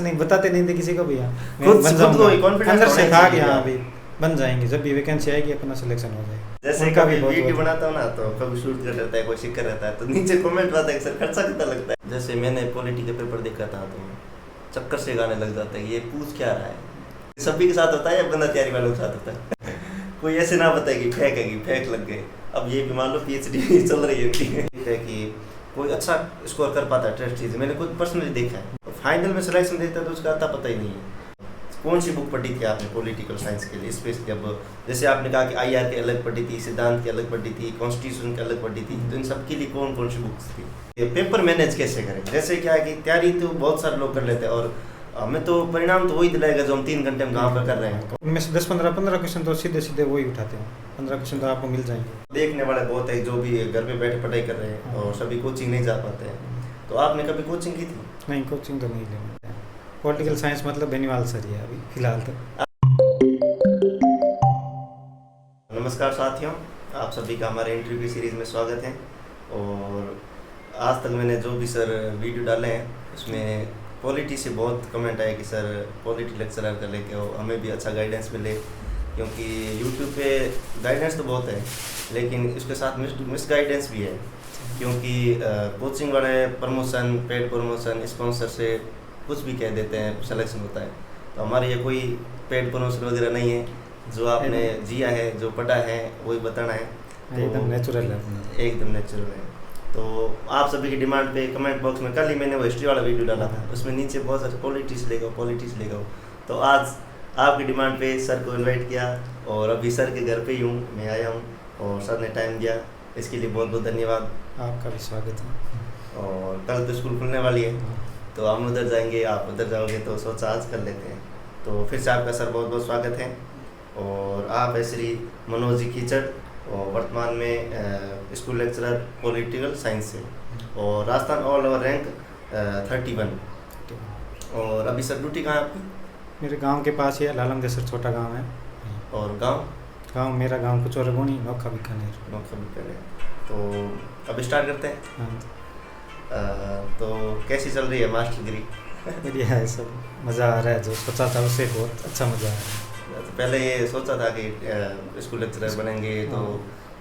नहीं बताते नहीं थे किसी को भी। मैं खुद बन खुद जाऊंगा, को ही कॉन्फिडेंस अंदर से होना था कि चाहिए। हाँ अभी बन जाएंगे, जब भी वैकेंसी आएगी अपना सिलेक्शन हो जाएगा। जैसे उनका कभी भी बहुत वीडियो बहुत बनाता हूँ ना, तो कभी शूट कर रहता है, कोई शिक्कर रहता है, तो नीचे कमेंट आता है कि सर खर्चा कितना लगता है। जैसे मैंने पॉलिटी का पेपर देखा था, तो चक्कर से गाने लग जाता है, ये पूछ क्या रहा है। सभी के साथ होता है या बंदा तैयारी वालों के साथ होता है। कोई ऐसे ना बताए कि फेंक है कि फेंक लग गए। अब ये भी मान लो PhD चल रही है इनकी है कि कोई अच्छा स्कोर कर पाता है टेस्ट चीज़, मैंने खुद पर्सनली देखा है। फाइनल में सिलेक्शन देता है तो उसका आता पता ही नहीं है। कौन सी बुक पढ़ी थी आपने पॉलिटिकल साइंस के लिए स्पेशली? अब जैसे आपने कहा कि IR की अलग पढ़ी थी, सिद्धांत की अलग पढ़ी थी, कॉन्स्टिट्यूशन की अलग पढ़ी थी, तो इन सब के लिए कौन कौन सी बुक्स थी? ये पेपर मैनेज कैसे करें? जैसे क्या है कि तैयारी तो बहुत सारे लोग कर लेते हैं, और हमें तो परिणाम तो वही दिलाएगा जो हम 3 घंटे में कहाँ पर कर रहे हैं। उनमें से 10-15 क्वेश्चन तो सीधे सीधे वही उठाते हैं, 15 क्वेश्चन तो आपको मिल जाएंगे। देखने वाले बहुत है जो भी घर पे बैठे पढ़ाई कर रहे हैं और सभी कोचिंग नहीं जा पाते हैं। तो आपने कभी कोचिंग की थी? नहीं, कोचिंग तो नहीं लेना। पॉलिटिकल साइंस मतलब बेनीवाल सर ही है अभी फिलहाल तो। नमस्कार साथियों, आप सभी का हमारे इंटरव्यू सीरीज़ में स्वागत है। और आज तक मैंने जो भी सर वीडियो डाले हैं उसमें पॉलिटी से बहुत कमेंट आए कि सर पॉलिटी लेक्चरर का लेके आओ, हमें भी अच्छा गाइडेंस मिले। क्योंकि यूट्यूब पे गाइडेंस तो बहुत है, लेकिन इसके साथ मिस गाइडेंस भी है। क्योंकि कोचिंग वाले प्रमोशन, पेड प्रमोशन, स्पॉन्सर से कुछ भी कह देते हैं, सिलेक्शन होता है। तो हमारे ये कोई पेड प्रमोशन वगैरह नहीं है, जो आपने जिया है, जो पढ़ा है वही बताना है। तो एकदम नेचुरल है, एकदम नेचुरल है। तो आप सभी की डिमांड पे कमेंट बॉक्स में, कल ही मैंने वो हिस्ट्री वाला वीडियो डाला था, उसमें नीचे बहुत सारे पॉलिटिक्स ले गो। तो आज आपकी डिमांड पे सर को इनवाइट किया, और अभी सर के घर पे ही हूँ, मैं आया हूँ और सर ने टाइम दिया, इसके लिए बहुत बहुत धन्यवाद। आपका भी स्वागत है। और कल तो स्कूल खुलने वाली है, तो हम उधर जाएंगे, आप उधर जाओगे, तो सोचा आज कर लेते हैं। तो फिर से आपका सर बहुत बहुत स्वागत है। और आप है श्री मनोज जी कीचड़, और वर्तमान में स्कूल लेक्चरर पॉलिटिकल साइंस से, और राजस्थान ऑल ओवर रैंक 31। और अभी सर ड्यूटी कहाँ है आपकी? मेरे गांव के पास ही है, लालम जैसर छोटा गांव है। और गांव मेरा गांव कुचौरगोनी, नोखा बीकानेर। नौखा बीकानेर। तो अब स्टार्ट करते हैं। हाँ, तो कैसी चल रही है मास्टर डिग्री? बढ़िया है, सब मज़ा आ रहा है। जो सोचा था उससे बहुत अच्छा मज़ा आ रहा है। तो पहले ये सोचा था कि स्कूल लेक्चरर बनेंगे, तो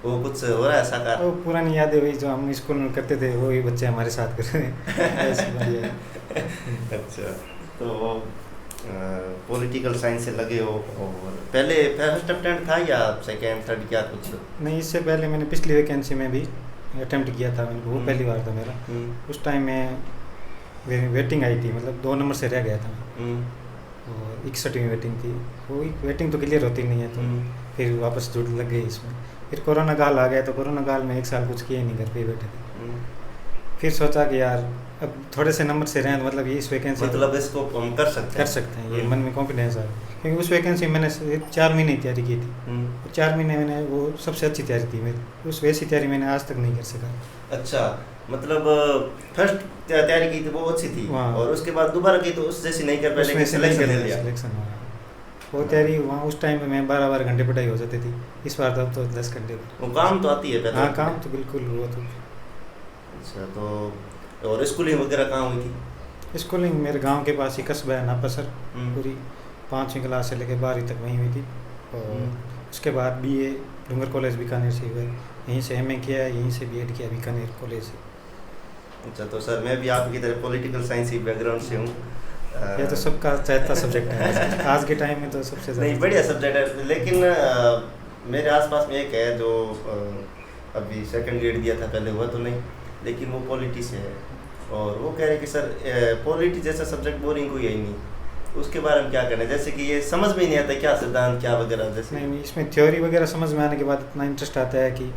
वो कुछ हो रहा है साकार? वो पुरानी यादें वही जो हम स्कूल में करते थे, वही बच्चे हमारे साथ कर रहे हैं। ऐसी बढ़िया है। अच्छा, तो पॉलिटिकल साइंस से लगे हो, और पहले फर्स्ट अटेम्प्ट था या सेकेंड थर्ड क्या कुछ? नहीं, इससे पहले मैंने पिछली वैकेंसी में भी अटेम्प्ट किया था, मैंने वो पहली बार था मेरा। उस टाइम में वेटिंग आई थी, मतलब 2 नंबर से रह गया था, और 61वीं वेटिंग थी। वो वेटिंग तो क्लियर होती नहीं है, तो फिर वापस जुड़ लग गई इसमें। फिर कोरोना काल आ गया, तो कोरोना काल में 1 साल कुछ किए नहीं, घर पे ही बैठे थे। फिर सोचा कि यार अब थोड़े से नंबर से रहें, तो मतलब ये इस वैकेंसी मतलब इसको हम कर सकते हैं, ये मन में कॉन्फिडेंस आ। क्योंकि उस वैकेंसी मैंने 4 महीने तैयारी की थी, और 4 महीने मैंने वो सबसे अच्छी तैयारी थी मेरी। उस वैसी तैयारी मैंने आज तक नहीं कर सका। अच्छा, मतलब फर्स्ट तैयारी की थी वो अच्छी थी, और उसके बाद दोबारा की तो उस जैसी नहीं कर पाए, लेकिन सिलेक्शन ले लिया। वो तैयारी वहाँ उस टाइम पे मैं 12 घंटे पढ़ाई हो जाती थी। इस बार तो 10 घंटे। वो काम तो आती है पहले? हाँ, काम तो बिल्कुल हुआ तो। अच्छा, तो और स्कूलिंग वगैरह कहाँ हुई थी? स्कूलिंग मेरे गांव के पास ही कस्बा है नापासर, पूरी 5वीं क्लास से लेकर 12वीं तक वहीं हुई थी। और उसके बाद BA डूंगर कॉलेज बीकानेर से हुआ, यहीं से MA किया है, यहीं से BEd किया बीकानेर कॉलेज से। अच्छा, तो सर मैं भी आपकी तरह पॉलिटिकल साइंस ही बैकग्राउंड से हूँ। ये तो सबका चाहता सब्जेक्ट है आज के टाइम में, तो सबसे नहीं, बढ़िया सब्जेक्ट है। लेकिन मेरे आसपास में एक है जो अभी सेकंड ग्रेड दिया था, पहले हुआ तो नहीं, लेकिन वो पॉलिटी से है, और वो कह रहे कि सर पॉलिटी जैसा सब्जेक्ट बोरिंग कोई है ही नहीं, उसके बारे में क्या करना है? जैसे कि ये समझ में ही नहीं आता क्या सिद्धांत क्या वगैरह। जैसे नहीं, इसमें थ्योरी वगैरह समझ में आने के बाद इतना इंटरेस्ट आता है कि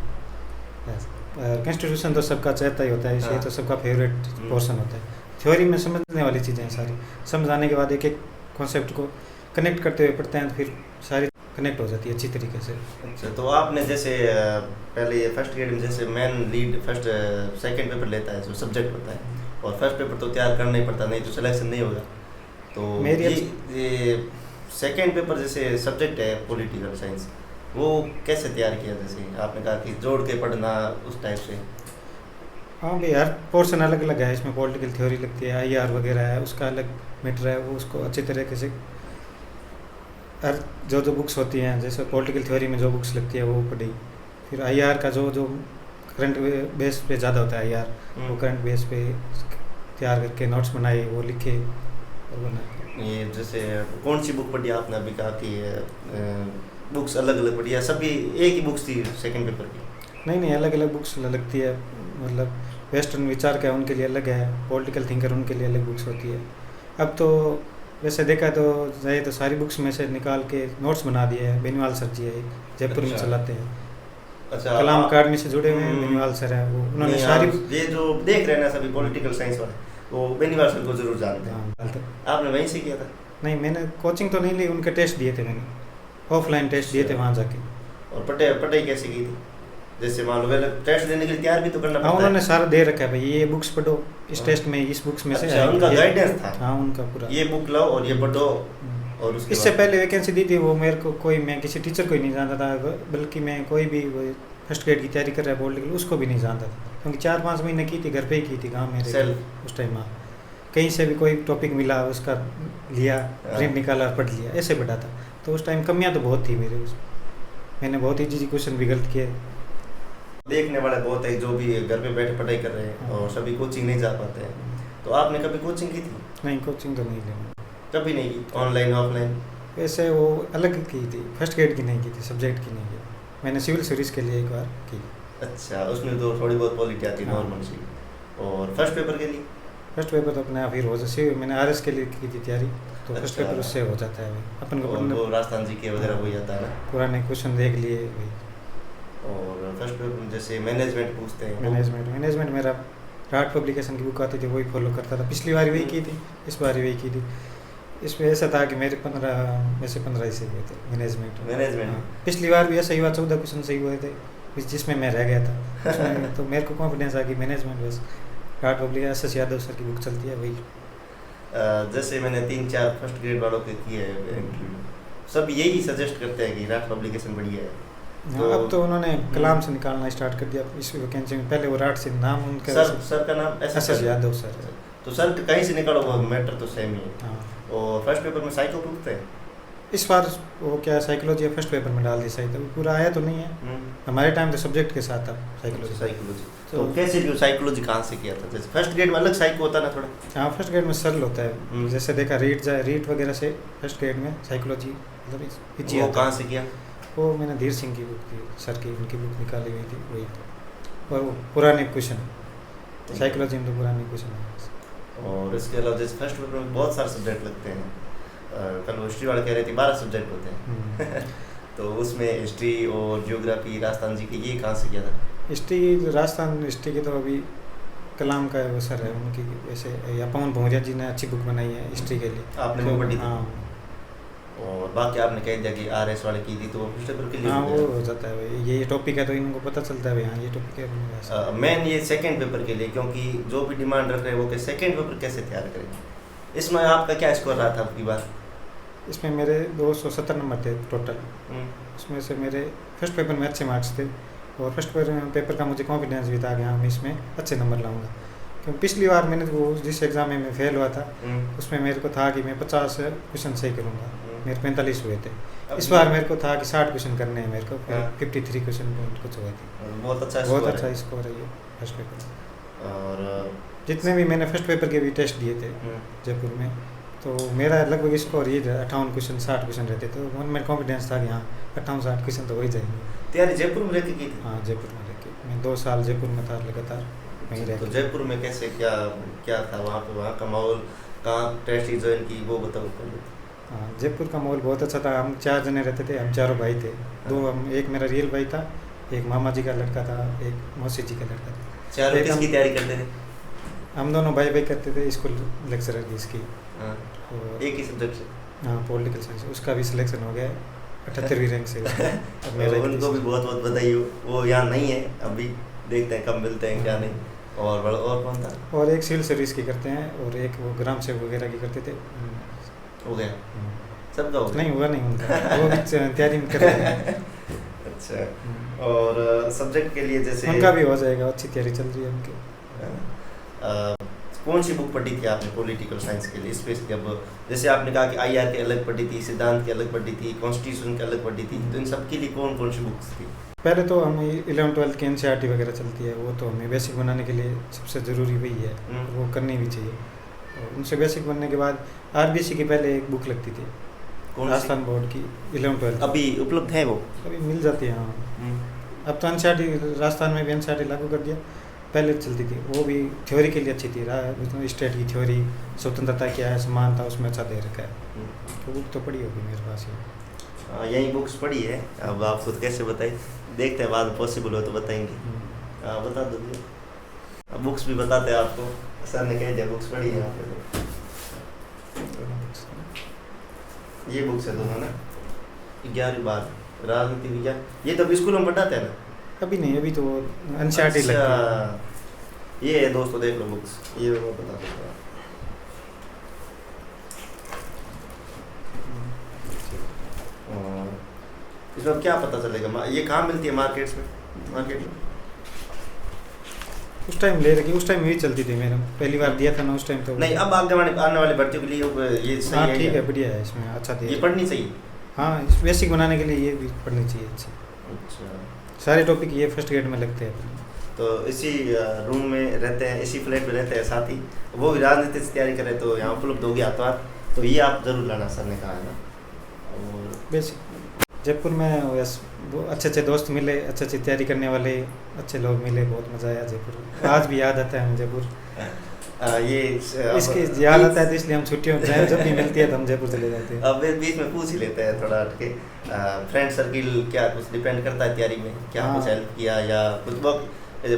कॉन्स्टिट्यूशन तो सबका चाहता ही होता है, इसलिए तो सबका फेवरेट पोर्शन होता है। थ्योरी में समझने वाली चीज़ें हैं सारी, समझ आने के बाद एक एक कॉन्सेप्ट को कनेक्ट करते हुए पढ़ते हैं, तो फिर सारी कनेक्ट हो जाती है अच्छी तरीके से। अच्छा, तो आपने जैसे पहले फर्स्ट ग्रेड में जैसे man lead first second paper लेता है, जो सब्जेक्ट होता है, और फर्स्ट पेपर तो तैयार करना ही पड़ता, नहीं तो सिलेक्शन नहीं होगा। तो मेरी ये सेकंड पेपर जैसे सब्जेक्ट है पॉलिटिकल साइंस, वो कैसे तैयार किया? जैसे आपने कहा कि जोड़ के पढ़ना, उस टाइप से। हाँ भाई, हर पोर्शन अलग अलग है इसमें। पॉलिटिकल थ्योरी लगती है, आईआर वगैरह है, उसका अलग मैटर है, वो उसको अच्छी तरीके से हर जो बुक्स होती हैं, जैसे पॉलिटिकल थ्योरी में जो बुक्स लगती है वो पढ़ी। फिर आईआर का जो जो करंट बेस पे ज़्यादा होता है आईआर, वो करंट बेस पे तैयार करके नोट्स बनाए, वो लिखे और बनाए। ये जैसे कौन सी बुक पढ़ी आपने? अभी कहा कि बुक्स अलग अलग पढ़ी है, सभी एक ही बुक्स थी सेकंड पेपर की? नहीं नहीं, अलग अलग बुक्स लगती है। मतलब वेस्टर्न विचार का उनके लिए अलग है, पॉलिटिकल थिंकर उनके लिए अलग बुक्स होती है। अब तो वैसे देखा तो जाए तो सारी बुक्स में से निकाल के नोट्स बना दिए हैं। बेनीवाल सर जी है, जयपुर में चलाते हैं। अच्छा, कलाम अकादमी से जुड़े हुए हैं, बेनीवाल सर हैं, वो उन्होंने सारी ये जो देख रहे हैं ना सभी पॉलिटिकल साइंस वाले, वो बेनीवाल सर को जरूर जानते हैं। आपने वहीं से किया था? नहीं, मैंने कोचिंग तो नहीं ली, उनके टेस्ट दिए थे मैंने, ऑफलाइन टेस्ट दिए थे वहाँ जाके। और पढ़ाई कैसे की थी? जैसे मान लो टेस्ट देने के लिए तैयार भी तो करना पड़ता है। उन्होंने सारा दे रखा है भाई, ये बुक्स पढ़ो इस टेस्ट में, इस बुक्स में से। उनका गाइडेंस था? हाँ, उनका पूरा, ये बुक लो और ये पढ़ो। और इससे पहले वैकेंसी दी थी वो मेरे को, कोई मैं किसी टीचर को ही नहीं जानता था, बल्कि मैं कोई भी फर्स्ट ग्रेड की तैयारी कर रहा है पॉलिटिकल, उसको भी नहीं जानता था, क्योंकि 4-5 महीने की थी, घर पे ही की थी, गाँव मेरे उस टाइम। हाँ, कहीं से भी कोई टॉपिक मिला उसका लिया, प्रिंट निकाला, पढ़ लिया, ऐसे पढ़ा था। तो उस टाइम कमियाँ तो बहुत थी मेरे उसमें, मैंने बहुत ईजी क्वेश्चन भी गलत किए। देखने वाले बहुत है जो भी घर पे बैठे पढ़ाई कर रहे हैं और सभी कोचिंग नहीं जा पाते हैं। तो आपने कभी कोचिंग की थी? नहीं, कोचिंग तो नहीं ली, कभी नहीं की? Online offline? वैसे वो अलग की थी, फर्स्ट ग्रेड की नहीं की थी, सब्जेक्ट की नहीं की। मैंने सिविल सर्विस के लिए एक बार की। अच्छा, उसमें तो थोड़ी बहुत पॉलिटी आती है नॉर्मल सी। और फर्स्ट पेपर के लिए? फर्स्ट पेपर तो अपने आप ही रोज से, मैंने आरएस के लिए की थी तैयारी, तो फर्स्ट पेपर उससे हो जाता है भाई। अपन को वो राजस्थान जी के वगैरह वही आता है ना, पुराने क्वेश्चन देख लिए भाई। और फर्स्ट पेपर जैसे मैनेजमेंट पूछते हैं, मैनेजमेंट मेरा राट पब्लिकेशन की बुक आती थी, वही फॉलो करता था। पिछली बार वही की थी, इस बार वही की थी। इसमें ऐसा था कि मेरे 15 में से 15 ही सही हुए थे मैनेजमेंट। पिछली बार भी ऐसा ही हुआ, 14 क्वेश्चन सही हुए थे, जिसमें मैं रह गया था। तो मेरे को कॉन्फिडेंस आ कि मैनेजमेंट बस rot public S Yadav sir की बुक चलती है वही। जैसे मैंने 3-4 फर्स्ट ग्रेड वालों के किए हैं, सब यही सजेस्ट करते हैं कि राट पब्लिकेशन बढ़िया है। तो अब तो उन्होंने कलाम से निकालना स्टार्ट कर दिया इस वैकेंसी में। पहले वो राट से नाम उनका, सर का नाम एस यादव सर। तो सर कहीं से निकालो, वो मैटर तो सेम ही है। और फर्स्ट पेपर में साइको पूछते हैं। इस बार वो क्या साइकोलॉजी फर्स्ट पेपर में डाल दी, सही तो पूरा आया तो नहीं है। हमारे टाइम तो सब्जेक्ट के साथ था साइकोलॉजी। तो कैसे जो साइकोलॉजी कहाँ से किया था? जैसे फर्स्ट ग्रेड में अलग साइको होता ना थोड़ा? हाँ, फर्स्ट ग्रेड में सरल होता है। जैसे देखा रीट वगैरह से फर्स्ट ग्रेड में साइकोलॉजी मतलब वो कहाँ से किया? वो मैंने धीर सिंह की बुक थी, सर की, उनकी बुक निकाली हुई थी वही। और वो पुराने क्वेश्चन, साइकोलॉजी में तो पुराने क्वेश्चन है। और इसके अलावा जैसे फर्स्ट पेपर में बहुत सारे सब्जेक्ट लगते हैं, कल वो हिस्ट्री वाले कह रहे थे 12 सब्जेक्ट होते हैं। तो उसमें हिस्ट्री और जियोग्राफी राजस्थान जी के, ये कहाँ से किया था? हिस्ट्री, राजस्थान हिस्ट्री की तो अभी कलाम का वो सर है उनकी, वैसे पवन भोंगिया जी ने अच्छी बुक बनाई है हिस्ट्री के लिए। आपने वो पढ़ी? हाँ। और बाकी आपने कह दिया कि आरएस वाले की थी, तो वो फर्स्ट पेपर के लिए? हाँ, वो हो जाता है भाई, ये टॉपिक है तो इनको पता चलता है भाई, हाँ ये टॉपिक है। मेन ये सेकंड पेपर के लिए, क्योंकि जो भी डिमांड रख रहे हैं वो कि सेकंड पेपर कैसे तैयार करें। इसमें आपका क्या स्कोर रहा था आपकी बार? इसमें मेरे 270 नंबर थे टोटल। उसमें से मेरे फर्स्ट पेपर में अच्छे मार्क्स थे, और फर्स्ट पेपर का मुझे कॉन्फिडेंस भी था कि हाँ मैं इसमें अच्छे नंबर लाऊंगा। क्योंकि पिछली बार मैंने वो जिस एग्ज़ाम में मैं फेल हुआ था, उसमें मेरे को था कि मैं 50 क्वेश्चन सही करूँगा, मेरे 45 हुए थे। इस बार मेरे को था कि 60 क्वेश्चन करने हैं मेरे को, 53 क्वेश्चन कुछ हुए थे। बहुत अच्छा स्कोर है ये फर्स्ट पेपर। और जितने भी मैंने फर्स्ट पेपर के भी टेस्ट दिए थे जयपुर में, तो मेरा लगभग स्कोर ये 58 क्वेश्चन 60 क्वेश्चन रहते, तो मन में कॉन्फिडेंस था कि हाँ 58-60 क्वेश्चन तो हो ही जाएंगे। तैयारी जयपुर में रह के की थी? हाँ, जयपुर में रह के, मैं 2 साल जयपुर में था लगातार वहीं रह। तो जयपुर में कैसे क्या था वहाँ पे, वहाँ का माहौल, कहाँ टेस्ट ज्वाइन की, वो बताओ। हाँ, जयपुर का माहौल बहुत अच्छा था। हम 4 जने रहते थे, हम चारों भाई थे। 2 हम, एक मेरा रियल भाई था, एक मामा जी का लड़का था, एक मौसी जी का लड़का था। चारों किसकी तैयारी करते थे? हम दोनों भाई करते थे, स्कूल लेक्चरर की इसकी। और एक ही सब्जेक्ट से? हाँ, पॉलिटिकल साइंस, उसका भी सिलेक्शन हो गया 78वीं रैंक से। उनको भी बहुत बहुत बधाई हो। वो यहाँ नहीं है अभी, देखते हैं कब मिलते हैं क्या नहीं। और कौन था? और एक सिविल सर्विस की करते हैं, और एक वो ग्राम सेवक वगैरह की करते थे। हो गया सबका? हो नहीं हुआ, नहीं उनका, वो भी तैयारी में कर रहे हैं। अच्छा, और सब्जेक्ट के लिए जैसे उनका भी हो जाएगा, अच्छी तैयारी चल रही है उनकी। कौन सी बुक पढ़ी थी आपने पॉलिटिकल साइंस के लिए स्पेशली? अब जैसे आपने कहा कि आईआर की अलग पढ़ी थी, सिद्धांत की अलग पढ़ी थी, कॉन्स्टिट्यूशन की अलग पढ़ी थी, तो इन सब के लिए कौन कौन सी बुक्स थी? पहले तो हम 11th-12th की NCERT वगैरह चलती है, वो तो हमें बेसिक बनाने के लिए सबसे ज़रूरी वही है, वो करनी भी चाहिए। और उनसे बेसिक बनने के बाद RBC की पहले एक बुक लगती थी, राजस्थान बोर्ड की 11th-12th। अभी उपलब्ध है वो? अभी मिल जाती है, हाँ। अब तो NCERT राजस्थान में भी NCERT लागू कर दिया, पहले चलती थी, वो भी थ्योरी के लिए अच्छी थी, स्टेट की थ्योरी, स्वतंत्रता क्या है, समानता, उसमें अच्छा दे रखा है। तो बुक तो पढ़ी होगी मेरे पास ही। यही बुक्स पढ़ी है। अब आप खुद कैसे बताइए, देखते हैं बाद में पॉसिबल हो तो बताएंगे। बता दो जी, अब बुक्स भी बताते हैं आपको, सर ने कह दिया बुक्स पढ़ी है आपने। ये बुक्स है दोनों ना, 11वीं बार राजनीति विज्ञान, ये तो स्कूलों में पढ़ाते हैं ना? अभी नहीं, अभी तो NCERT लगती है। ये है दोस्तों, देख लो बुक्स, ये मैं बता देता हूँ। इसमें क्या पता चलेगा, ये कहाँ मिलती है मार्केट में? उस टाइम ले रखी, उस टाइम यही चलती थी, मेरा पहली बार दिया था ना उस टाइम तो। नहीं, अब आगे आने वाली भर्तियों के लिए ये सही है? ठीक है, बढ़िया है, इसमें अच्छा दिया। ये पढ़नी चाहिए? हाँ, बेसिक बनाने के लिए ये भी पढ़नी चाहिए अच्छी। अच्छा, सारे टॉपिक ये फर्स्ट ग्रेड में लगते हैं। तो इसी रूम में रहते हैं, इसी फ्लैट में रहते हैं साथी, वो भी राजनीति से तैयारी करें तो यहाँ उपलब्ध होगी आत्वार, तो ये आप जरूर लाना, सर ने कहा है ना। और बेसिक जयपुर में अच्छे दोस्त मिले, अच्छी तैयारी करने वाले अच्छे लोग मिले, बहुत मज़ा आया जयपुर। आज भी याद आता है हमें जयपुर, ये इसके याद आता है तो इसलिए हम छुट्टियों में जब भी मिलती है तो हम जयपुर चले जाते हैं। अब बीच में पूछ ही लेते हैं थोड़ा हट के, फ्रेंड सर्किल क्या कुछ डिपेंड करता है तैयारी में? क्या कुछ हेल्प किया या कुछ बहुत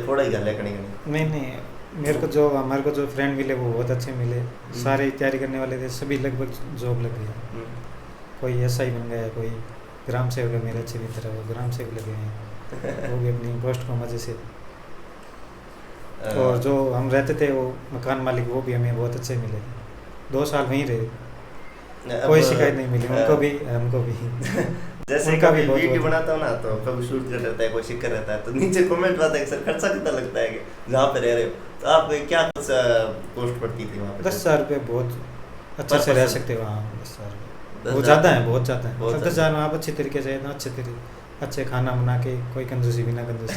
थोड़ा ही गल है करने? नहीं, हमारे को जो फ्रेंड मिले वो बहुत अच्छे मिले, सारे तैयारी करने वाले थे, सभी लगभग जॉब लग गया। कोई SI बन गया, कोई ग्राम सेवक है मेरे अच्छे मित्र, वो ग्राम सेवक लगे हैं, वो भी अपनी पोस्ट को मज़े से। और जो हम रहते थे वो मकान मालिक, वो भी हमें बहुत अच्छे मिले, 2 साल वहीं रहे, कोई शिकायत नहीं मिली उनको भी, हमको भी। जैसे कभी वीडियो बनाता हूँ ना, तो कभी शूट कर रहता है, कोई शिक्कर रहता है, तो नीचे कमेंट आता है कि सर खर्चा कितना लगता है कि जहाँ पे रह रहे हो, तो आप क्या पोस्ट पड़ती थी वहाँ पे? 10,000 रुपये बहुत अच्छे से रह सकते हो वहाँ। 10,000 वो ज़्यादा है, बहुत ज़्यादा है। 10,000 में आप अच्छे तरीके से अच्छे खाना बना के, कोई कंजूसी बिना कंजूसी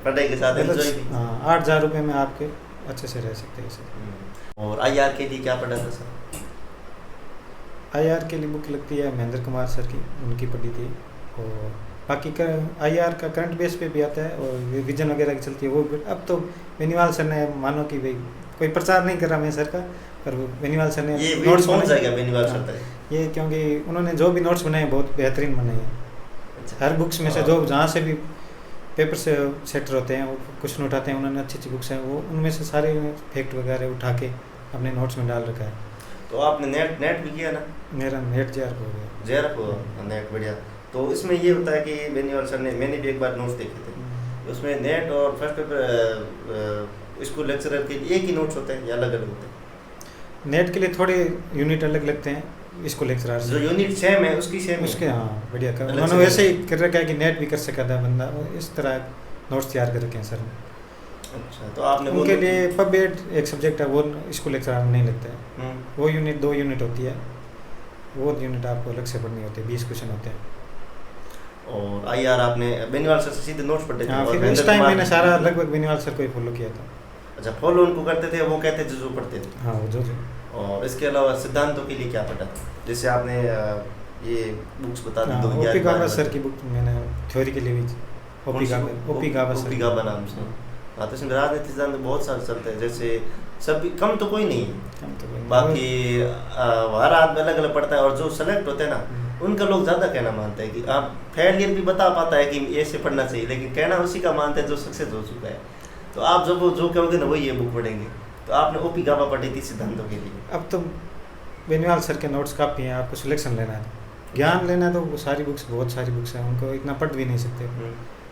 पढ़ाई के साथ एंजॉय भी। 8,000 रुपये में आपके अच्छे से रह सकते हैं। और IR के लिए क्या पढ़ा था सर? IR के लिए बुक लगती है महेंद्र कुमार सर की, उनकी पढ़ी थी। और बाकी का IR का करंट बेस पे भी आता है, और विजन वगैरह की चलती है वो। अब तो बेनीवाल सर ने, मानो कि भाई कोई प्रचार नहीं कर रहा मैं सर का, पर बेनीवाल सर ने ये नोट्स पहुंच जाएगा बेनीवाल सर तक ये, क्योंकि उन्होंने जो भी नोट्स बनाए बहुत बेहतरीन बनाए हैं। अच्छा। हर बुक्स में से जो जहाँ से भी पेपर से सेटर होते हैं, वो क्वेश्चन उठाते हैं, उन्होंने अच्छी बुक्स हैं, वो उनमें से सारे फैक्ट वगैरह उठा के अपने नोट्स में डाल रखा है। तो आपने नेट भी किया ना? मेरा नेट JRF हो गया। JRF हो नेट, बढ़िया। तो इसमें ये होता है कि बेनीवाल सर ने, मैंने भी एक बार नोट्स देखे थे, उसमें नेट और फर्स्ट पेपर स्कूल लेक्चरर के एक ही नोट्स होते हैं या अलग अलग होते हैं? नेट के लिए थोड़े यूनिट अलग लगते हैं, इसको लेक्चरर जो यूनिट सेम है उसकी सेम उसके, हाँ बढ़िया कर, उन्होंने वैसे ही कर रखा है कि नेट भी कर सकता है बंदा, इस तरह नोट्स तैयार कर रखे हैं सर ने। अच्छा, तो आपने उनके लिए पबेट एक सब्जेक्ट है, वो स्कूल लेक्चरर नहीं लगता है। वो यूनिट 2 यूनिट होती है, वो यूनिट आपको अलग से पढ़नी होती है, 20 क्वेश्चन होते हैं। और IR आपने बेनीवाल सर से सीधे नोट्स पढ़ते थे? हाँ, फिर इस टाइम मैंने सारा लगभग बेनीवाल सर को ही फॉलो किया था। अच्छा, फॉलो उनको करते थे, वो कहते थे जो पढ़ते थे? हाँ, वो जो। और इसके अलावा सिद्धांतों के लिए क्या पढ़ा था? जैसे आपने ये बुक्स बता दी, OP गाबा सर की बुक मैंने थ्योरी के लिए भी, OP गाबा नाम से। हाँ, तो इसमें राजनीति सिद्धांत बहुत सारे चलते हैं, जैसे सभी कम तो कोई नहीं है, बाकी हर आदमी अलग अलग पढ़ता है, और जो सेलेक्ट होते हैं ना उनका लोग ज़्यादा कहना मानते हैं कि आप फेलियर भी बता पाता है कि ऐसे पढ़ना चाहिए, लेकिन कहना उसी का मानते हैं जो सक्सेस हो चुका है। तो आप जब जो कहोगे ना वही ये बुक पढ़ेंगे। तो आपने OP गाबा पढ़ी थी सिद्धांतों के लिए? अब तो बेनीवाल सर के नोट्स काफ़ी हैं, आपको सिलेक्शन लेना है, ज्ञान लेना है, तो सारी बुक्स, बहुत सारी बुक्स हैं, उनको इतना पढ़ भी नहीं सकते।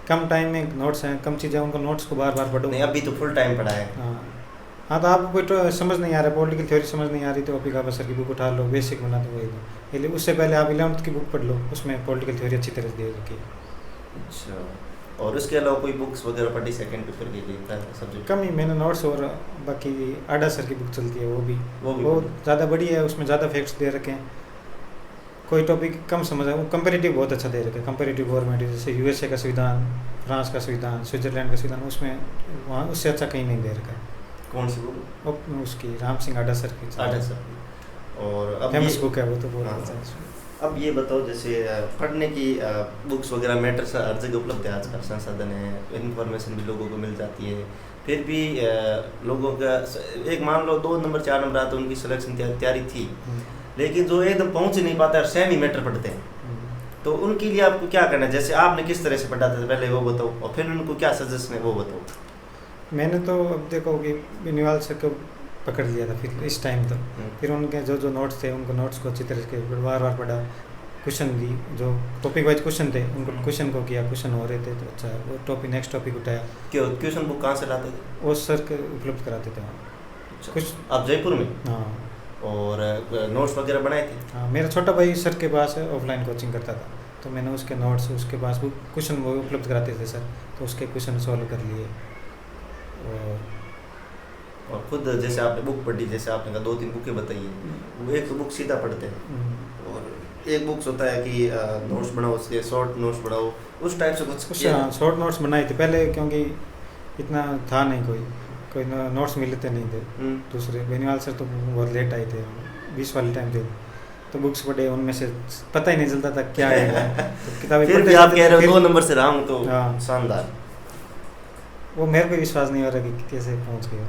कम टाइम में नोट्स हैं, कम चीज़ें, उनको नोट्स को बार बार पढ़ो। नहीं, अभी तो फुल टाइम पढ़ा है। हाँ, तो आपको कोई तो समझ नहीं आ रहा, पॉलिटिकल थ्योरी समझ नहीं आ रही, तो OP गाबा सर की बुक उठा लो, बेसिक बना दो वही दो। उससे पहले आप 11th की बुक पढ़ लो, उसमें पॉलिटिकल थ्योरी अच्छी तरह से दे रखी है। अच्छा, और उसके अलावा कोई बुक्स वगैरह पढ़ी सेकंड पेपर के लिए सब्जेक्ट? कम ही मैंने नोट्स और बाकी आडा सर की बुक चलती है वो भी पढ़ी। ज़्यादा बड़ी है, उसमें ज़्यादा फैक्ट्स दे रखे हैं, कोई टॉपिक कम समझ है, वो कंपेरेटिव बहुत अच्छा दे रखे हैं। कंपेरेटिव गवर्नमेंट जैसे यूएसए का संविधान, फ्रांस का संविधान, स्विट्जरलैंड का संविधान, उसमें वहाँ उससे अच्छा कहीं नहीं दे रखा है। कौन सी बुक? उसकी राम सिंह आडा सर की, आडा सर। और अब फेमस बुक है वो तो बहुत हाँ, अच्छा है। अब ये बताओ, जैसे पढ़ने की बुक्स वगैरह मेटर्स हर जगह उपलब्ध है आजकल, संसाधन है, इन्फॉर्मेशन भी लोगों को मिल जाती है, फिर भी लोगों का एक मान लो 2 नंबर 4 नंबर आते उनकी सिलेक्शन तैयारी थी, लेकिन जो एकदम पहुंच ही नहीं पाता है, सेमी मैटर पढ़ते हैं, तो उनके लिए आपको क्या करना है? जैसे आपने किस तरह से पढ़ा था पहले वो बताओ, और फिर उनको क्या सजेशन है वो बताओ। मैंने तो अब देखो कि बेनीवाल सर को पकड़ लिया था फिर इस टाइम तक, फिर उनके जो जो नोट्स थे उनको नोट्स को अच्छी तरह से बार बार पढ़ा, क्वेश्चन भी जो टॉपिक वाइज क्वेश्चन थे उनको क्वेश्चन को किया, क्वेश्चन हो रहे थे तो अच्छा वो टॉपिक नेक्स्ट टॉपिक उठाया। क्यों क्वेश्चन बुक कहाँ से लाते थे? वो सर के उपलब्ध कराते थे वहाँ। अच्छा, कुछ आप जयपुर में? हाँ। और नोट्स वगैरह बनाए थे? हाँ, मेरा छोटा भाई सर के पास है, ऑफलाइन कोचिंग करता था, तो मैंने उसके नोट्स उसके पास बुक क्वेश्चन वो उपलब्ध कराते थे सर, तो उसके क्वेश्चन सॉल्व कर लिए। और खुद जैसे आपने बुक पढ़ी, जैसे आपने कहा 2-3 बुकें बताइए, वो एक तो बुक सीधा पढ़ते हैं और एक बुक्स होता है कि नोट्स बनाओ, उसके शॉर्ट नोट्स बनाओ, उस टाइप से कुछ? हाँ, शॉर्ट नोट्स बनाए थे पहले, क्योंकि इतना था नहीं, कोई नोट्स मिलते नहीं थे। दूसरे बेनीवाल सर तो बहुत लेट आए थे, 20 वाले टाइम थे, तो बुक्स पढ़े, उनमें से पता ही नहीं चलता था क्या है। तो किताबें फिर भी आप कह रहे हो 2 नंबर से रहा हूँ तो शानदार। वो मेरे को विश्वास नहीं हो रहा कि कैसे पहुँच गए,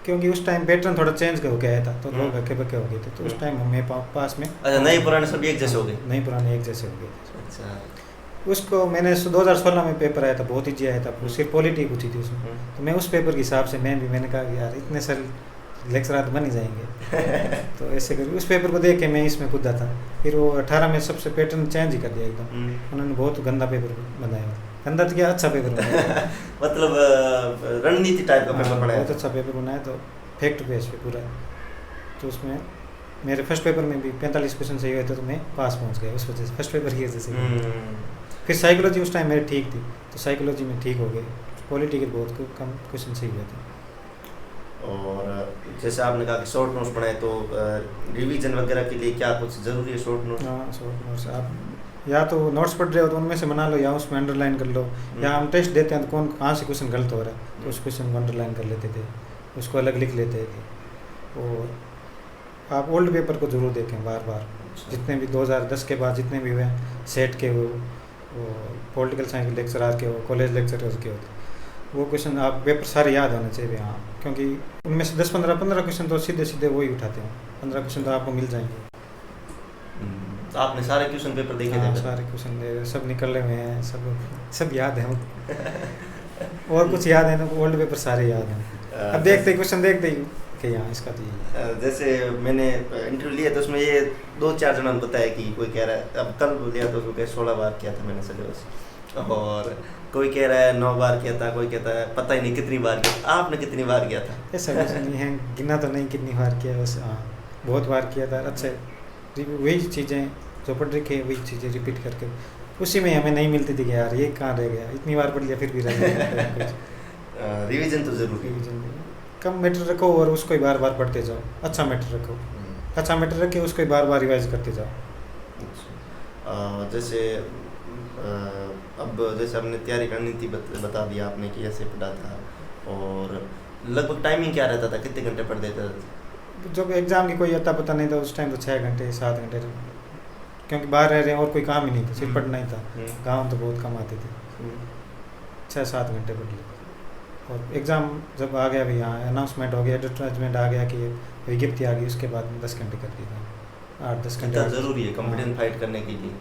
क्योंकि उस टाइम पैटर्न थोड़ा चेंज हो गया था, तो लोग हक्के बक्के हो गए थे, तो उस टाइम हमें पास में अच्छा नए पुराने सब एक जैसे हो गए? नए पुराने एक जैसे हो गए थे। अच्छा। उसको मैंने 2016 में पेपर आया था, बहुत ईजी आया था, सिर्फ पॉलिटी पूछी थी उसमें, तो मैं उस पेपर के हिसाब से मैंने कहा कि यार इतने सारे लेक्चरार बन ही जाएंगे तो ऐसे करके उस पेपर को देख के मैं इसमें कूदा था। फिर वो 18 में सबसे पैटर्न चेंज ही कर दिया एकदम, उन्होंने बहुत गंदा पेपर बनाया, गंदा तो क्या अच्छा पेपर बनाया मतलब रणनीति टाइप का पेपर बनाया, बहुत अच्छा पेपर बनाया, तो फैक्ट बेस पे पूरा। तो उसमें मेरे फर्स्ट पेपर में भी 45 क्वेश्चन सही हुए थे, तो मैं पास पहुंच गया उस वजह से, फर्स्ट पेपर की वजह से। फिर साइकोलॉजी उस टाइम मेरी ठीक थी, तो साइकोलॉजी में ठीक हो गए, पॉलिटिकल बहुत कम क्वेश्चन सही हुए थे। और जैसे आपने कहा कि शॉर्ट नोट्स बनाए, तो रिवीजन वगैरह के लिए क्या कुछ ज़रूरी है शॉर्ट नोट्स? हाँ, शॉर्ट नोट्स आप या तो नोट्स पढ़ रहे हो तो उनमें से बना लो, या उसमें अंडरलाइन कर लो, या हम टेस्ट देते हैं तो कहाँ से क्वेश्चन गलत हो रहा है तो उस क्वेश्चन को अंडरलाइन कर लेते थे, उसको अलग लिख लेते थे। और आप ओल्ड पेपर को ज़रूर देखें बार बार, जितने भी 2010 के बाद जितने भी हुए सेट के वो पॉलिटिकल साइंस के लेक्चरार के हो, कॉलेज लेक्चरर्स के हो, वो क्वेश्चन आप पेपर सारे याद होने चाहिए। हाँ, क्योंकि उनमें से 10-15 क्वेश्चन तो सीधे सीधे वही उठाते हैं, 15 क्वेश्चन तो आपको मिल जाएंगे। आपने सारे क्वेश्चन पेपर देखे हाँ, थे? सारे क्वेश्चन सब निकले हुए हैं, सब याद है और कुछ याद है ना, ओल्ड पेपर सारे याद हैं। अब देखते क्वेश्चन देखते ही कि यहाँ इसका तो ये। जैसे मैंने इंटरव्यू लिया तो उसमें ये 2-4 जनों ने बताया कि कोई कह रहा है, अब कल लिया तो उसको 16 बार किया था मैंने सिलेबस, और कोई कह रहा है 9 बार किया था, कोई कहता है पता ही नहीं कितनी बार किया। आपने कितनी बार किया था? ऐसा कुछ नहीं है, गिना तो नहीं कितनी बार किया, बस हाँ बहुत बार किया था। अच्छा, वही चीज़ें जो पढ़ रखी है वही चीज़ें रिपीट करके, उसी में हमें नहीं मिलती थी कि यार ये कहाँ रह गया, इतनी बार पढ़ लिया फिर भी रह गया। रिवीजन तो जरूरी, रिवीजन कम मैटर रखो और उसको ही बार बार पढ़ते जाओ, अच्छा मैटर रखो, अच्छा मैटर रखे उसको ही बार बार रिवाइज करते जाओ। जैसे अब जैसे हमने तैयारी रणनीति बता दिया आपने कि ऐसे पढ़ा था, और लगभग टाइमिंग क्या रहता था, कितने घंटे पढ़ देते थे? जब एग्ज़ाम की कोई अता पता नहीं था उस टाइम तो 6 घंटे 7 घंटे, क्योंकि बाहर रह रहे हैं और कोई काम ही नहीं था, सिर्फ पढ़ना ही था। गाँव तो बहुत कम आते थे, 6-7 घंटे पढ़ लिए। और एग्ज़ाम जब आ गया भी, यहाँ अनाउंसमेंट हो गया, एडवर्टाइजमेंट आ गया कि विज्ञप्ति आ गई, उसके बाद में 10 घंटे कर दिया, 8-10 घंटे। ज़रूरी है कॉम्पिटिशन फाइट करने के लिए।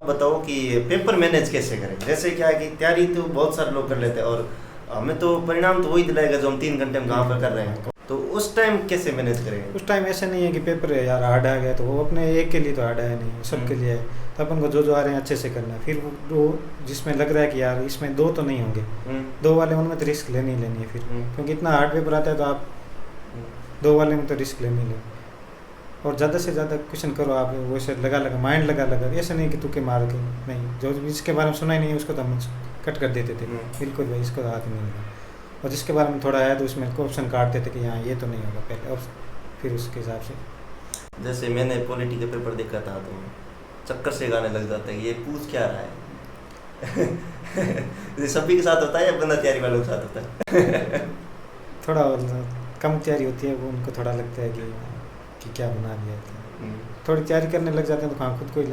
बताओ कि पेपर मैनेज कैसे करें? जैसे क्या है कि तैयारी तो बहुत सारे लोग कर लेते हैं, और हमें तो परिणाम तो वही दिलाएगा जो हम 3 घंटे में कहाँ पर कर रहे हैं, तो उस टाइम कैसे मैनेज करेंगे? उस टाइम ऐसे नहीं है कि पेपर है यार हार्ड आ गया तो वो अपने एक के लिए तो हार्ड आया नहीं, सबके लिए है, तो अपन को जो आ रहे हैं अच्छे से करना है। फिर वो जिसमें लग रहा है कि यार इसमें 2 तो नहीं होंगे, 2 वाले उनमें तो रिस्क लेनी ही लेनी है फिर, क्योंकि इतना हार्ड पेपर आता है तो आप 2 वाले में तो रिस्क लेनी लें, और ज़्यादा से ज़्यादा क्वेश्चन करो आप, वैसे लगा माइंड लगा ऐसा नहीं कि तुक्के मार के नहीं, जो जिसके बारे में सुना ही नहीं उसको तो हम कट कर देते थे, बिल्कुल भाई इसको हाथ नहीं लगा। और जिसके बारे में थोड़ा है तो उसमें ऑप्शन काटते थे कि हाँ ये तो नहीं होगा पहले, और फिर उसके हिसाब से। जैसे मैंने पॉलिटी का पेपर देखा था तो चक्कर से गाने लग जाता है कि ये पूछ क्या रहा है। ये सभी के साथ होता है या बंदा तैयारी वालों के साथ होता है? थोड़ा कम तैयारी होती है वो, उनको थोड़ा लगता है कि क्या बना दिया था। थोड़ी तैयारी करने लग जाते हैं तो हाँ खुद को ही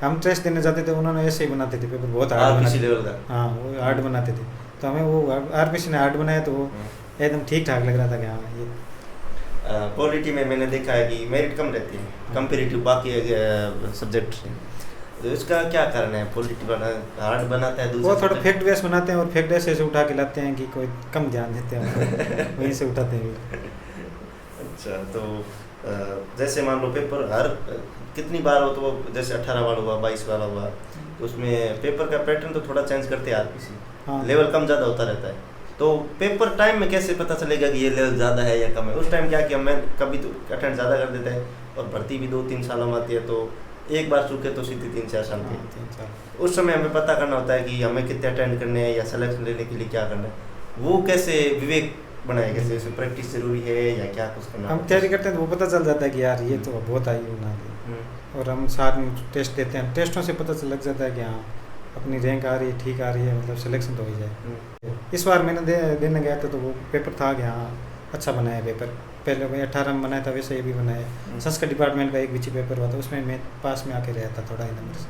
हम टेस्ट देने जाते थे, उन्होंने ऐसे ही बनाते थे पेपर, बहुत हार्ड किसी लेवल का। हाँ वो हार्ड बनाते थे, तो हमें वो आरपीसी ने हार्ड बनाया तो वो एकदम ठीक ठाक लग रहा था कि हाँ ये। पॉलिटी में मैंने देखा है कि मेरिट कम रहती है कंपेरेटिव बाकी सब्जेक्ट से, तो इसका क्या कारण है? पॉलिटी वाला हार्ड बनाता है, वो थोड़ा फैक्ट बेस बनाते हैं और फैक्ट बेस से उठा के लाते हैं कि कोई कम ध्यान देते हैं वहीं से उठाते हैं। अच्छा, तो जैसे मान लो पेपर हर कितनी बार हो, तो वो जैसे 18 वाला हुआ 22 वाला हुआ, तो उसमें पेपर का पैटर्न तो थोड़ा चेंज करते हैं आरपीसी, लेवल कम ज़्यादा होता रहता है, तो पेपर टाइम में कैसे पता चलेगा कि ये लेवल ज़्यादा है या कम है? उस टाइम क्या कि मैं कभी तो अटेंड ज़्यादा कर देता है और भर्ती भी 2-3 सालों में आती है, तो एक बार चूके तो सीधी 3-4 साल की। उस समय हमें पता करना होता है कि हमें कितने अटेंड करने हैं या सिलेक्शन लेने के लिए क्या करना है, वो कैसे विवेक बनाए, कैसे उसमें प्रैक्टिस जरूरी है या क्या कुछ करना? हम तैयारी करते हैं तो वो पता चल जाता है कि यार ये तो बहुत आई बना दी, और हम साथ में टेस्ट देते हैं, टेस्टों से पता लग जाता है कि हाँ अपनी रैंक आ रही है, ठीक आ रही है, मतलब सिलेक्शन तो हो जाए। इस बार मैंने देने गया था तो वो पेपर था कि हाँ अच्छा बनाया पेपर, पहले मैं 18 में बनाया था वैसे ये भी बनाया। संस्कृत डिपार्टमेंट का एक बीची पेपर हुआ था, उसमें मैं पास में आके रहा था थोड़ा ही नंबर से,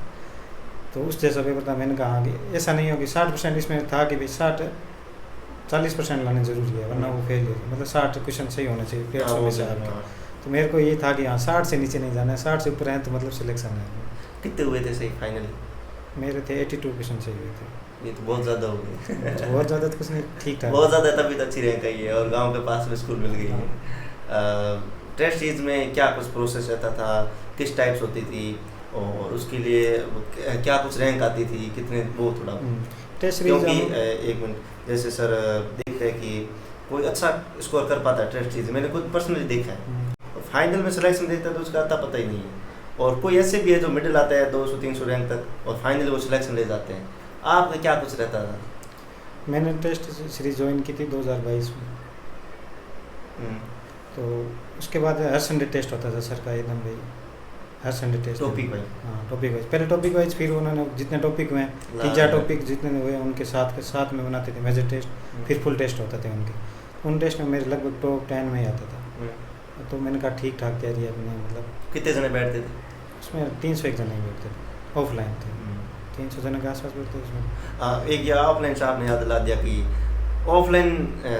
तो उस जैसा पेपर था। मैंने कहा कि ऐसा नहीं हो कि 60% इसमें था कि भाई 40% लाने जरूरी है वरना वो फेल है, मतलब 60 क्वेश्चन सही होने चाहिए 150 में से आपके। तो मेरे को ये था कि हाँ 60 से नीचे नहीं जाना है, 60 से ऊपर है तो मतलब सिलेक्शन है। कितने हुए थे सही फाइनली? मेरे थे 82 क्वेश्चन सही हुए थे। ये तो बहुत ज़्यादा हो गए। बहुत ज़्यादा तो कुछ नहीं, ठीक ठाक। बहुत ज़्यादा तभी तो अच्छी रैंक आई है और गांव के पास में स्कूल मिल गई है। टेस्ट सीरीज में क्या कुछ प्रोसेस रहता था, किस टाइप्स होती थी और उसके लिए क्या कुछ रैंक आती थी, कितने, वो थोड़ा टेस्ट सीरीज? क्योंकि एक मिनट, जैसे सर देखते हैं कि कोई अच्छा स्कोर कर पाता है टेस्ट सीरीज, मैंने खुद पर्सनली देखा है, फाइनल में सिलेक्शन देता है तो उसका आता पता ही नहीं है, और कोई ऐसे भी है जो मिडिल आता है 200-300 रैंक तक और फाइनल वो सिलेक्शन ले जाते हैं। आपका क्या कुछ रहता था? मैंने टेस्ट सीरीज ज्वाइन की थी 2022 में, तो उसके बाद हर संडे टेस्ट होता था सर का, एकदम भाई हर संडे टेस्ट। Topic wise? हाँ टॉपिक वाइज, पहले टॉपिक वाइज, फिर उन्होंने जितने टॉपिक हुए 3-4 टॉपिक जितने हुए उनके साथ में बनाते थे मेजर टेस्ट, फिर फुल टेस्ट होते थे उनके। उन टेस्ट में मेरे लगभग टॉप 10 में ही आता था, तो मैंने कहा ठीक ठाक तैयारी है अपने, मतलब। कितने जने बैठते थे उसमें? 301 जने बैठते थे, ऑफलाइन थे, 300 जने के आसपास बैठते थे उसमें। एक या ऑफलाइन से आपने याद दिला दिया कि ऑफलाइन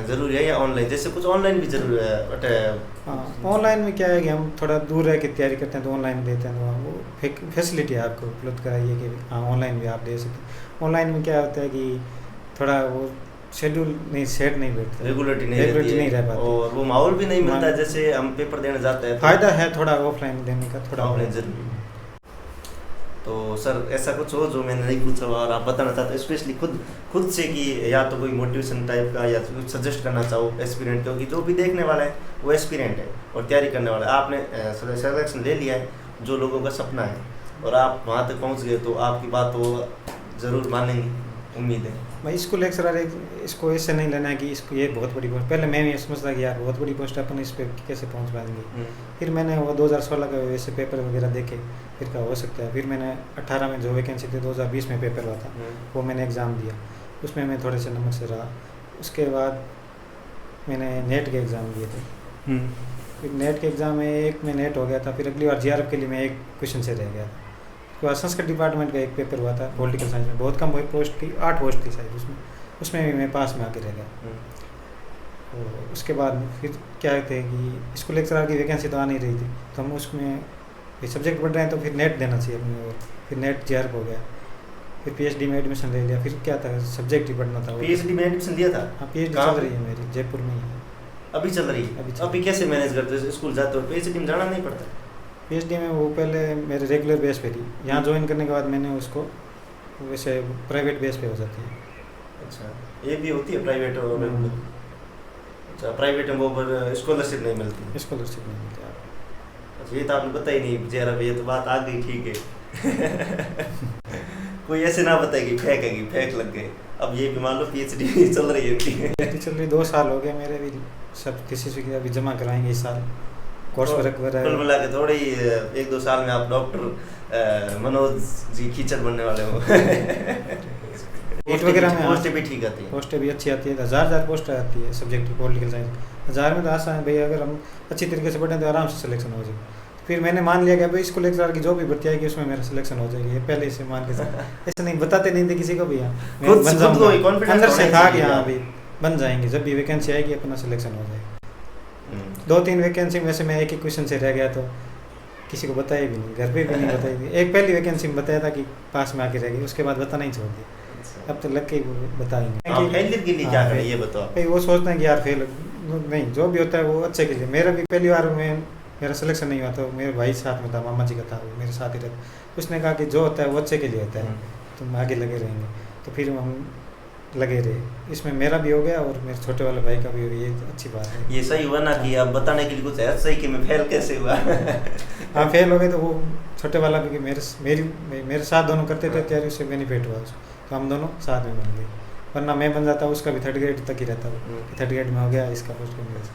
ज़रूरी है या ऑनलाइन? जैसे कुछ ऑनलाइन भी ज़रूरी है बट ऑनलाइन में क्या है कि हम थोड़ा दूर रह के तैयारी करते हैं तो ऑनलाइन देते हैं, तो वो फैसिलिटी है आपको उपलब्ध कराइए कि हाँ ऑनलाइन भी आप दे सकते हैं। ऑनलाइन में क्या होता है कि थोड़ा वो शेड्यूल नहीं सेट नहीं बैठता, रेगुलरिटी नहीं रह पाती और वो माहौल भी नहीं मिलता जैसे हम पेपर देने जाते हैं। फ़ायदा है थोड़ा ऑफलाइन देने का, थोड़ा ऑफलाइन जरूरी। तो सर ऐसा कुछ हो जो मैंने नहीं पूछा और आप बताना चाहते स्पेशली खुद से कि या तो कोई मोटिवेशन टाइप का या कुछ सजेस्ट करना चाहो एस्पिरेंट, क्योंकि जो भी देखने वाला है वो एस्पिरेंट है और तैयारी करने वाला है। आपने सिलेक्शन ले लिया है, जो लोगों का सपना है, और आप वहाँ तक पहुँच गए तो आपकी बात वो ज़रूर मानेंगे, उम्मीद है। भाई इसको लेक्चरर इसको ऐसे नहीं लेना है कि इसको ये बहुत बड़ी पोस्ट, पहले मैं भी समझता कि यार बहुत बड़ी पोस्ट अपन इस पर कैसे पहुंच पाएंगे। फिर मैंने वो 2016 का वैसे पेपर वगैरह देखे, फिर क्या हो सकता है। फिर मैंने 18 में जो वैकेंसी थी 2020 में पेपर हुआ था, वो मैंने एग्ज़ाम दिया, उसमें मैं थोड़े से नंबर से रहा। उसके बाद मैंने नेट के एग्ज़ाम दिए थे, फिर नेट के एग्ज़ाम में एक में नेट हो गया था, फिर अगली बार GRF के लिए मैं एक क्वेश्चन से रह गया था। उसके बाद संस्कृत डिपार्टमेंट का एक पेपर हुआ था पॉलिटिकल साइंस में, बहुत कम पोस्ट थी, 8 पोस्ट थी शायद उसमें भी मैं पास में आके रह गया। और उसके बाद फिर क्या थे कि स्कूल लेक्चरर की वैकेंसी तो आ नहीं रही थी, तो हम उसमें सब्जेक्ट पढ़ रहे हैं तो फिर नेट देना चाहिए अपने, और फिर नेट GRF हो गया। फिर PhD में एडमिशन ले लिया, फिर क्या था सब्जेक्ट ही पढ़ना था। PhD में एडमिशन लिया था? हाँ PhD चल रही है मेरी, जयपुर में ही है अभी चल रही है। अभी कैसे मैनेज करते हो? स्कूल जाते हो PhD में जाना नहीं पड़ता? PhD में वो पहले मेरे रेगुलर बेस पे थी, यहाँ ज्वाइन करने के बाद मैंने उसको वैसे प्राइवेट बेस पे हो जाती है। अच्छा, ये भी होती है प्राइवेट और रेगुलर? अच्छा, प्राइवेट में वो स्कॉलरशिप नहीं मिलती? स्कॉलरशिप नहीं मिलती। अच्छा, ये तो आपने पता ही नहीं, JRF, ये तो बात आ गई, ठीक है। कोई ऐसे ना बताए कि फेक है, कि फेक लग गए। अब ये भी मान लो PhD चल रही है उनकी। PhD चल रही 2 साल हो गए मेरे भी, सब थीसिस की अभी जमा कराएंगे इस साल, कोर्स वर्क कुल वगैरह। मिला के थोड़ी 1-2 साल में आप डॉक्टर मनोज जी कीचड़ बनने वाले हो। नीट वगैरह में पोस्टें भी ठीक आती है, पोस्टें भी अच्छी आती है, 1000 पोस्ट आती है सब्जेक्ट पॉलिटिकल साइंस। 1000 में तो आसान है भाई, अगर हम अच्छी तरीके से पढ़ें तो आराम से सिलेक्शन हो जाए। फिर मैंने मान लिया कि भाई स्कूल लेक्चरर की जो भी भर्ती आएगी उसमें मेरा सिलेक्शन हो जाएगी, ये पहले से मान के ऐसे नहीं बताते नहीं थे किसी को भी, मैं खुद बन को जाऊंगा ही confidence अंदर से होना था कि चाहिए। हाँ भाई बन जाएंगे, जब भी वैकेंसी आएगी अपना सिलेक्शन हो जाएगा। 2-3 वैकेंसी में से मैं एक ही क्वेश्चन से रह गया, तो किसी को बताया भी नहीं, घर पे भी नहीं बताई थी। एक पहली वैकेंसी में बताया था कि पास में आके रह गई, उसके बाद बताना ही छोड़ दिया। अब तो लग के बताएंगे आप फेलियर के लिए क्या करें ये बताओ आप। भाई वो सोचते हैं कि यार फेल नहीं, जो भी होता है वो अच्छे के लिए। मेरा भी पहली बार में मेरा सिलेक्शन नहीं हुआ, तो मेरे भाई साथ में था, मामा जी का था, वो मेरे साथ ही रहता। उसने कहा कि जो होता है वो अच्छे के लिए होता है, तुम आगे लगे रहेंगे। तो फिर हम लगे रहे, इसमें मेरा भी हो गया और मेरे छोटे वाले भाई का भी हो गया, ये अच्छी बात है। ये सही हुआ ना कि अब बताने के लिए कुछ है सही कि मैं फेल कैसे हुआ। हाँ फेल हो गए तो वो छोटे वाला भी मेरे साथ दोनों करते थे, तैयारी उससे बेनिफिट हुआ उसको, तो हम दोनों साथ में बन गए। वरना मैं बन जाता, उसका भी 3rd ग्रेड तक ही रहता, 3rd ग्रेड में हो गया, इसका फर्स्ट ग्रेड,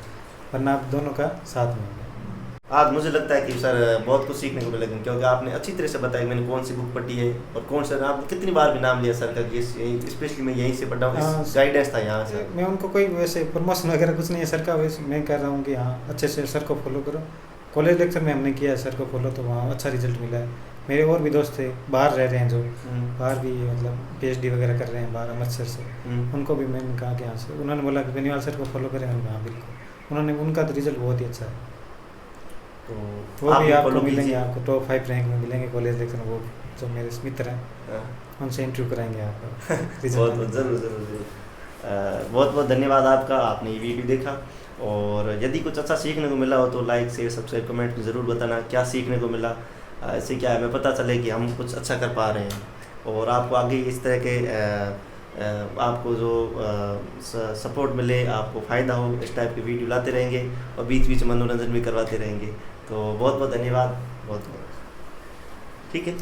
वरना आप दोनों का साथ में हो गया। आज मुझे लगता है कि सर बहुत कुछ सीखने को मिलेगा, क्योंकि आपने अच्छी तरह से बताया मैंने कौन सी बुक पढ़ी है और कौन सा, आपने कितनी बार भी नाम लिया सर का कि स्पेशली मैं यहीं से पढ़ा हूँ, गाइडेंस था यहाँ से। मैं उनको कोई वैसे प्रमोशन वगैरह कुछ नहीं है सर का, वैसे मैं कह रहा हूँ कि हाँ अच्छे से सर को फॉलो करो। कॉलेज लेक्चर में हमने किया है सर को फॉलो, तो वहाँ अच्छा रिजल्ट मिला है। मेरे और भी दोस्त थे बाहर रह रहे हैं, जो बाहर भी मतलब PhD वगैरह कर रहे हैं बाहर अमृतसर से, उनको भी मैंने कहा कि यहाँ से, उन्होंने बोला कि बेनीवाल सर को फॉलो करें, मैंने कहा बिल्कुल। उन्होंने, उनका तो रिजल्ट बहुत ही अच्छा है, तो वो भी आपको मिलेंगे, आपको टॉप 5 रैंक में मिलेंगे कॉलेज लेक्चर। वो जो मेरे मित्र हैं उनसे इंटरव्यू कराएंगे आपको। बहुत बहुत ज़रूर बहुत बहुत धन्यवाद आपका, आपने ये वीडियो देखा। और यदि कुछ अच्छा सीखने को मिला हो तो लाइक शेयर सब्सक्राइब कमेंट में ज़रूर बताना क्या सीखने को मिला। इससे क्या है, हमें पता चले कि हम कुछ अच्छा कर पा रहे हैं, और आपको आगे इस तरह के आपको जो सपोर्ट मिले, आपको फ़ायदा हो, इस टाइप के वीडियो लाते रहेंगे और बीच बीच मनोरंजन भी करवाते रहेंगे। तो बहुत बहुत धन्यवाद, बहुत बहुत ठीक है।